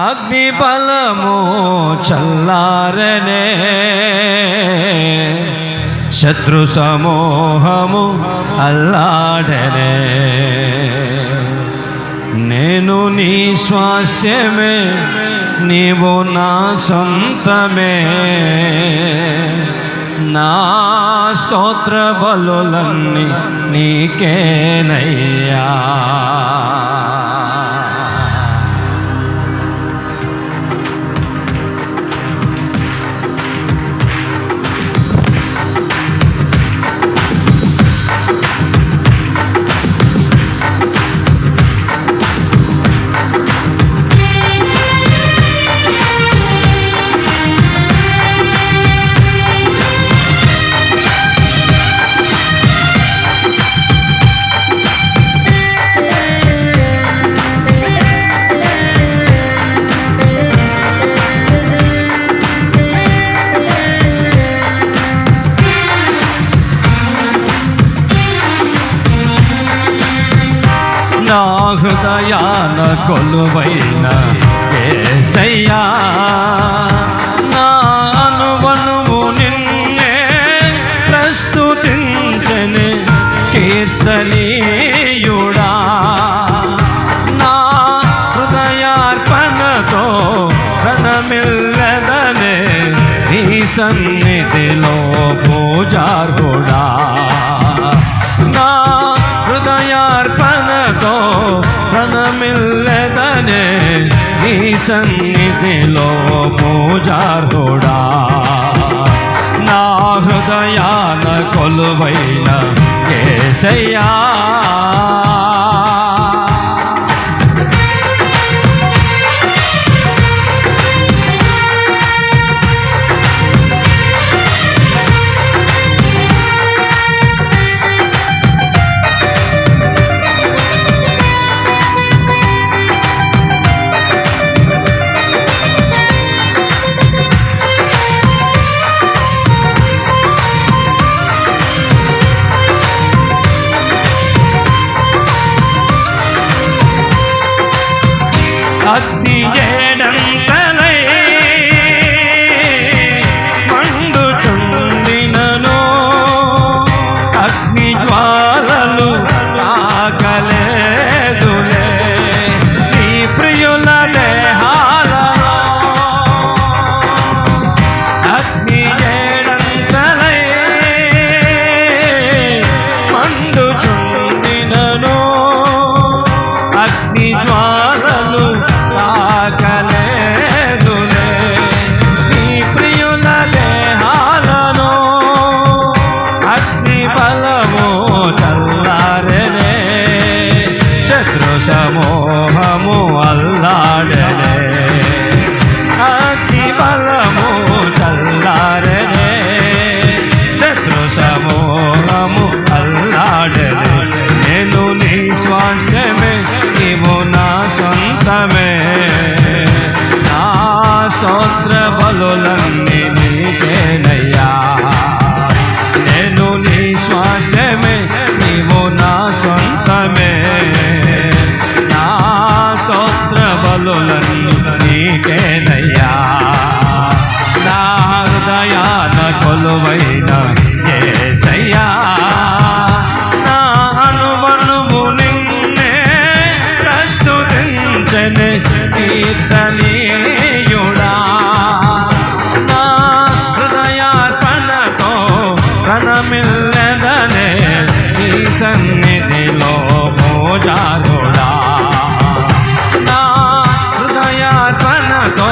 అగ్ని బలము చల్లారనే, శత్రు సమూహము అల్లాడనే. నేను నీ స్వాస్థ్యమే, నీవు నా సొంతమే. నా స్తోత్ర బలులన్నీ నీకేనయ్యా. నా హృదయాన కొలువైన యేసయ్యా, నా అనువనువు నిన్నే ప్రస్తుతించెను కీర్తనీయుడా. నా హృదయార్పణతో ప్రణమిల్లదనే నీ సన్నిధిలో పూజార్హుడా. నా హృదయార్పణతో ప్రణమిల్లదనే నీ సన్నిధిలో పూజార్హుడా. నా హృదయాన కొలువైన యేసయ్యా, అగ్ని ఏడంతలై మండుచుండినను, అగ్ని జ్వాలలు ఆగలేదులే. నీ ప్రియుల దేహాలలో అగ్ని ఏడంతలై మండుచుండినను, అగ్ని జ్వాలలు ఆగలేదులే. నీ ప్రియుల దేహాలను అగ్ని బలము చల్లారనే, శత్రు సమూహము అల్లాడనే. అగ్ని బలము చల్లారనే, శత్రు సమూహము అల్లాడనే. నేను నీ స్వాస్థ్యమే, నీవు నా సొంతమే. నా స్తోత్ర బలులన్నీ నీకేనయ్యా. నేను నీ స్వాస్థ్యమే, నీవు నా సొంతమే. నా స్తోత్ర బలులన్నీ నీకేనయ్యా. నా హృదయాన కొలువైన యేసయ్యా, నా అనువనువు నిన్నే ప్రస్తుతించెను కీర్తనీయుడా. నా హృదయార్పణతో ప్రణమిల్లదనే నీ సన్నిధిలో పూజార్హుడా. నా హృదయార్పణతో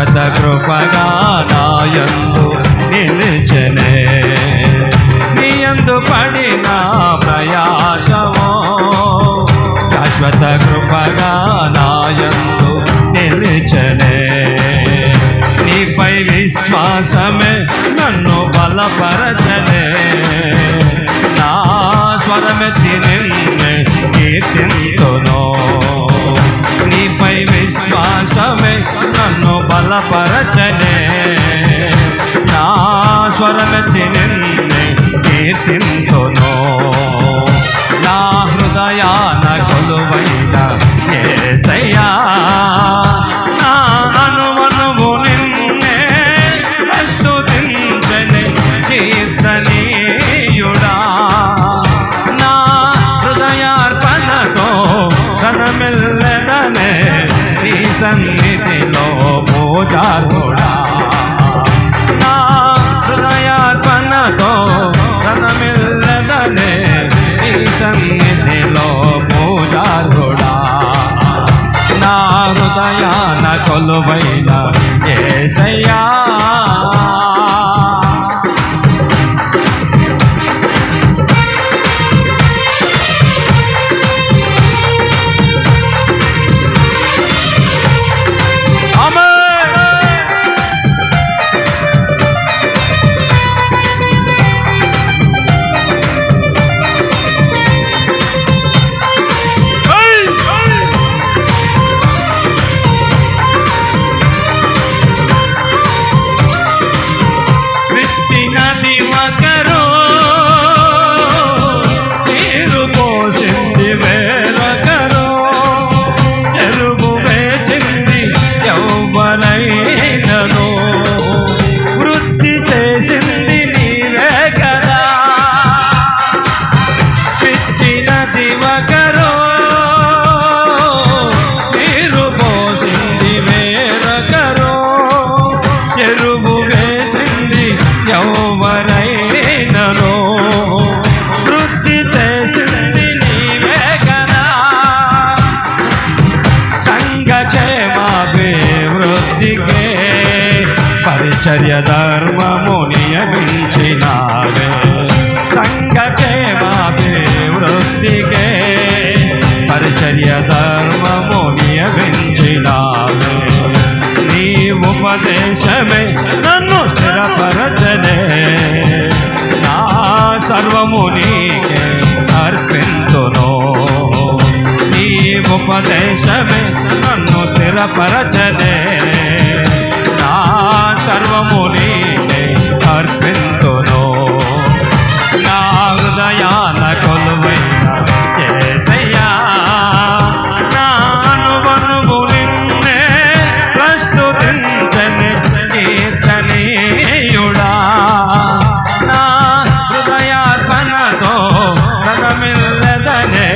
శాశ్వత కృపగా నాయందు నిలిచెనే నీయందు పడిన ప్రయాసమో శాశ్వత కృపగా నాయందు నిలిచెనే నీపై విశ్వాసమే నన్ను బలపరచనే నా స్వరమెత్తి నిన్నే కీర్తింతును నీపై విశ్వాసమే నన్ను బలపరచనే నా స్వరమెత్తి నిన్నే కీర్తింతును నా హృదయాన కొలువైన యేసయ్యా నా అనుమనువు నిన్నే స్తుతించనే కీర్తనీయుడా నా హృదయార్పణతో ఘనమిల్లెదనే నీ సన్నిధిలో పూజారుడా నా హృదయార్పణతో ఘనమిల్లెదనే నీ సన్నిధిలో పూజారుడా నా హృదయాన కొలువైన యేసయ్యా పరిచర్య ధర్మము నియమించినావే సంఘక్షేమాభివృద్ధికే పరిచర్య ధర్మము నియమించినావే నీ ఉపదేశమే నన్ను స్థిరపరచనే నా సర్వము నీకే అర్పింతును నీ ఉపదేశమే నన్ను స్థిరపరచనే సర్వము నీకే అర్పింతును నా హృదయాన కొలువైన యేసయ్యా నా అనువనువు నిన్నే ప్రస్తుతించనే కీర్తనీయుడా నా హృదయార్పణతో ఘనమిల్లెదనే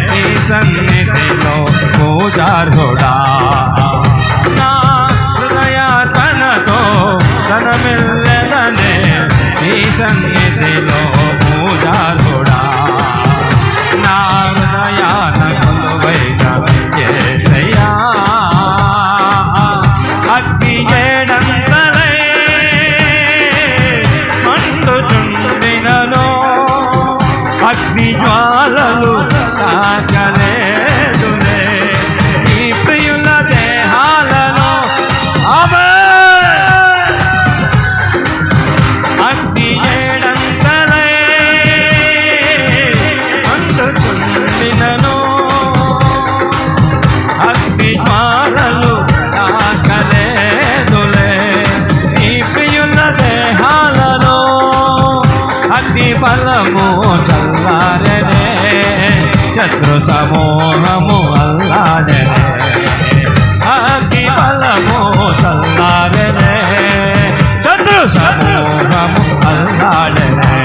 నీ సన్నిధిలో పూజార్హుడా ఘనమిల్లెదనే నీ సన్నిధిలో పూజారుడా నా హృదయాన కొలువైన యేసయ్యా అగ్ని ఏడంతలై మండుచుండినను అగ్ని జ్వాలలు తాకలేదులే నీ ప్రియుల దేహాలలో ఫలము చల్లారనే శత్రు సమూహము అల్లాడనే అగ్ని ఫలము చల్లారనే శత్రు సమూహము అల్లాడనే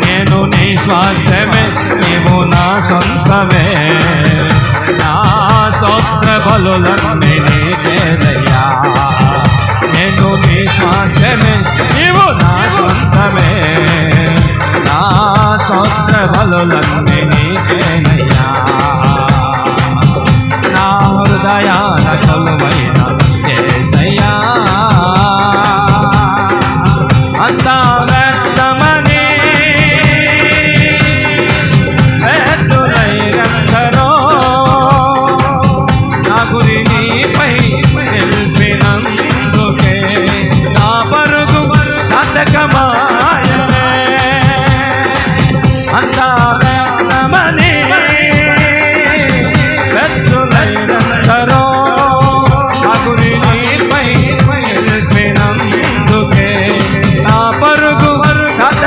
నేను నీ స్వాస్థ్యమే నీవు నా సొంతమే నా స్తోత్ర బలులన్నీ నీకేనయ్యా నేను నీ స్వాస్థ్యమే నీవు నా సొంతమే నా స్తోత్ర బలులన్నీ నీకేనయ్యా నా హృదయాన కొలువైన యేసయ్యా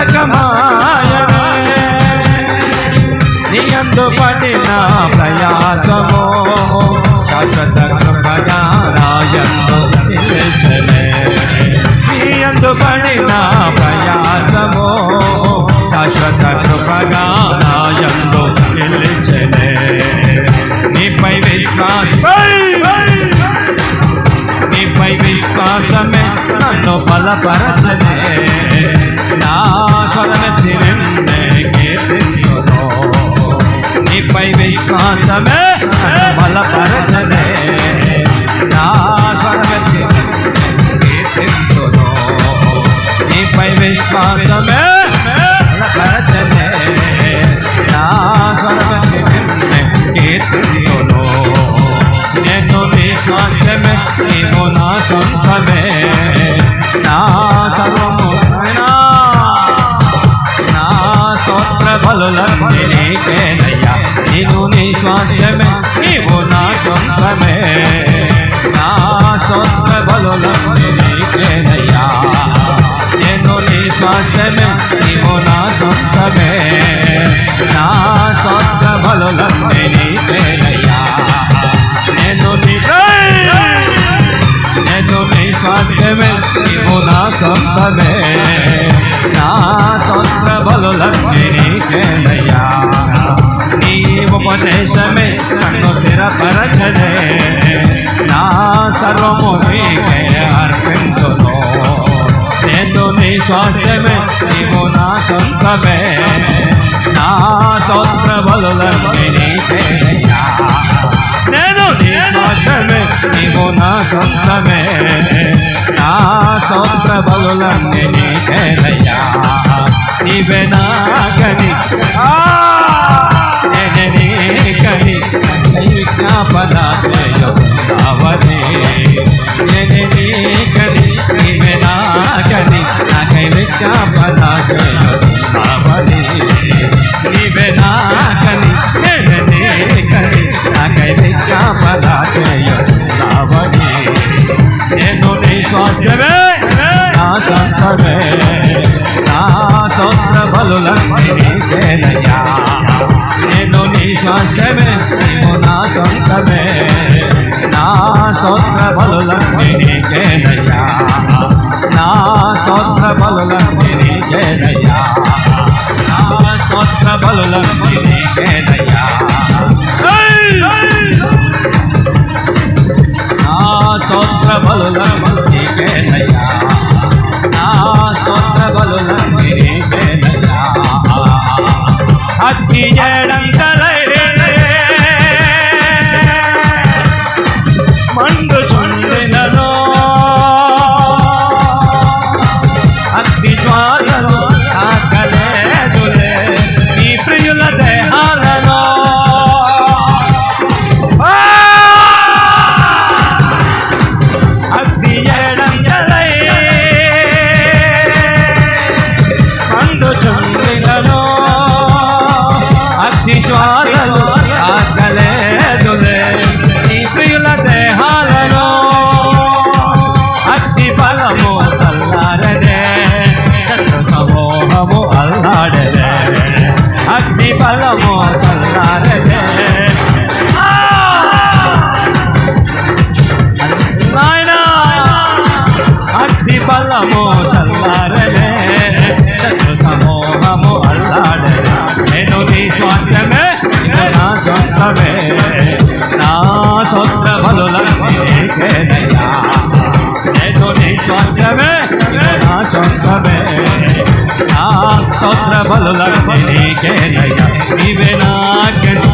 వ్యర్థకమాయనే నీయందు పడిన ప్రయాసము శాశ్వత కృపగా నాయందు నిలిచెనే నీయందు పడిన ప్రయాసము శాశ్వత కృపగా నాయందు నిలిచెనే నీపై విశ్వాసమే నన్ను బలపరచనే నా స్వరమెత్తి నిన్నే కీర్తింతును నీపై విశ్వాసమే నన్ను బలపరచనే నా స్వరమెత్తి కీర్తింతును నీపై విశ్వాసమే బలపరచనే నా స్వరమెత్తి నిన్నే కీర్తింతును నేను విశ్వాసమే నీవు నా సొంతమే నా సర్వము నా స్తోత్ర బలులన్నీ నీకేనయ్యా నీవు నీ స్వాస్థ్యమే నీవు నా సొంతమే నా స్తోత్ర బలులన్నీ నీకేనయ్యా నేను నీ స్వాస్థ్యమే నీవు నా సొంతమే నా స్తోత్ర బలులన్నీ నీకేనయ్యా నేను నీ స్వాస్థ్యమే నీవు నా సొంతమే నా స్తోత్ర బలులన్నీ నీకేనయ్యా నీ ఉపదేశమే నన్ను స్థిరపరచనే నా సర్వము నీకే అర్పించును నేను నీ స్వాస్థ్యమే నీవు నా సొంతమే నా స్తోత్ర బలులన్నీ నీకేనయ్యా నేను నీ స్వాస్థ్యమే నీవు నా సొంతమే నా స్తోత్ర బలులన్నీ నీకేనయ్యా నీవే నాకని నేనే నీకని విజ్ఞాపన చేయవని నేనే నీకని నీవే నాకని నాకై విజ్ఞాపన చేయవని నీవే నాకని నేనే నీకని నాకై విజ్ఞాపన చేయవని నేను నీ స్వాస్థ్యమే నా సొంతమే నా స్తోత్ర బలులన్నీ నీకేనయ్యా నేను నీ స్వాస్థ్యమే నీవు నా సొంతమే నా స్తోత్ర బలులన్నీ నీకేనయ్యా నా స్తోత్ర బలులన్నీ నీకేనయ్యా నా స్తోత్ర బలులన్నీ నీకేనయ్యా నా స్తోత్ర బలులన్నీ నీకేనయ్యా నా స్తోత్ర బలులన్నీ నీకేనయ్యా అగ్ని ఏడంతలై మండు చుండినలో అగ్ని జ్వాలలు ఆకలేదులే నీ ప్రియుల దేహాలలో అగ్ని ఏడంతలై మండు చుండినలో అగ్ని జ్వాలలు ఆకలేదులే నీ ప్రియుల దేహాలలో అగ్ని బలము చల్లారనే సమూహము అల్లాడనే అగ్ని బలము చల్లారనే నాయనా అగ్ని బలము చల్లారనే సమూహము అల్లాడనే నేను నీ స్వాస్థ్యమే నా సొంతమే నా స్తోత్ర బలులన్నీ నీకేనయ్యా నేను నీ స్వాస్థ్యమే నా సొంతమే నా స్తోత్ర బలులన్నీ నీకేనయ్యా నీవే నాకని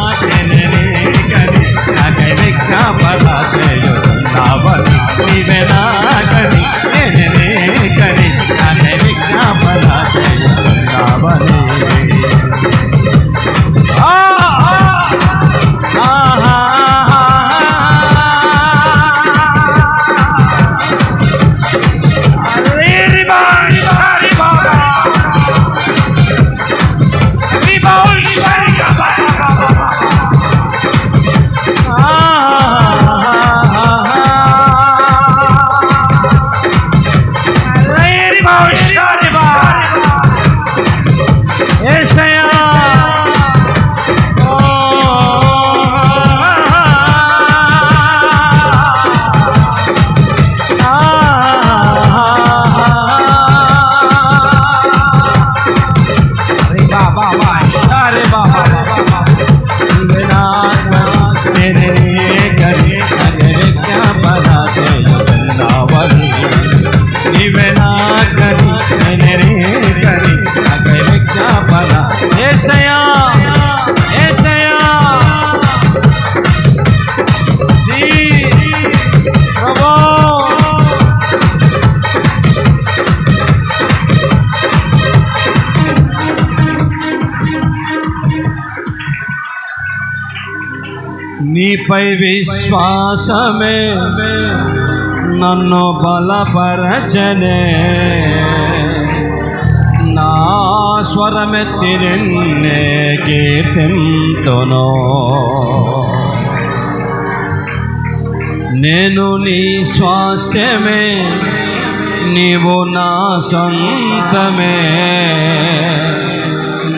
నేనే నీకని నాకై విజ్ఞాపన చేయుచున్నావని నీవే నాకని నేనే నీకని నాకై విజ్ఞాపన చేయుచున్నావని నీపై విశ్వాసమే నన్ను బలపరచనే, నా స్వరమెత్తి నిన్నే కీర్తింతును. నేను నీ స్వాస్థ్యమే, నీవు నా సొంతమే,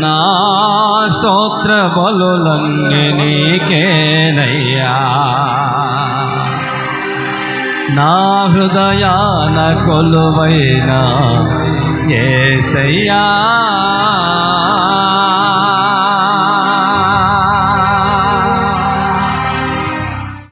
నా స్తోత్ర బలులన్నీ నీకేనయ్యా. నా హృదయాన కొలువైన యేసయ్యా,